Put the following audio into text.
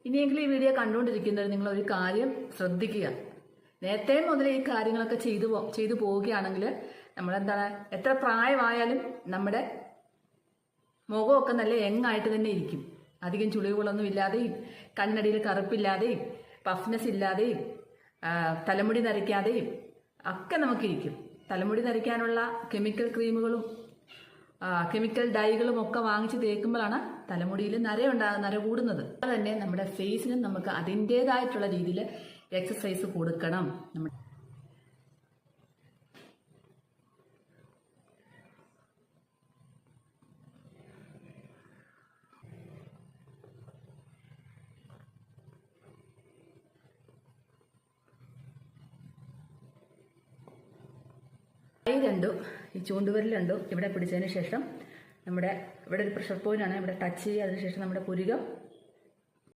ഇനിയെങ്കിലും ഈ വീഡിയോ കണ്ടുകൊണ്ടിരിക്കുന്നവർ നിങ്ങൾ ഒരു കാര്യം ശ്രദ്ധിക്കുക. നേരത്തെ മുതൽ ഈ കാര്യങ്ങളൊക്കെ ചെയ്തു പോവുകയാണെങ്കിൽ നമ്മളെന്താണ്, എത്ര പ്രായമായാലും നമ്മുടെ മുഖമൊക്കെ നല്ല യങ്ങായിട്ട് തന്നെ ഇരിക്കും. അധികം ചുളിവുകളൊന്നും ഇല്ലാതെയും കണ്ണടിയിൽ കറുപ്പില്ലാതെയും പഫ്നെസ് ഇല്ലാതെയും തലമുടി നരയ്ക്കാതെയും ഒക്കെ നമുക്കിരിക്കും. തലമുടി നരയ്ക്കാനുള്ള കെമിക്കൽ ക്രീമുകളും കെമിക്കൽ ഡൈകളും ഒക്കെ വാങ്ങിച്ച് തേക്കുമ്പോഴാണ് തലമുടിയിൽ നര കൂടുന്നത്. അതുപോലെ തന്നെ നമ്മുടെ ഫേസിനും നമുക്ക് അതിൻ്റെതായിട്ടുള്ള രീതിയിൽ എക്സസൈസ് കൊടുക്കണം. കൈ രണ്ടും ഈ ചൂണ്ടുവിരൽ രണ്ടും ഇവിടെ പിടിച്ചതിന് ശേഷം ഇവിടെ ഒരു പ്രഷർ പോയിന്റാണ്, ഇവിടെ ടച്ച് ചെയ്യുക. അതിനുശേഷം നമ്മുടെ പുരികം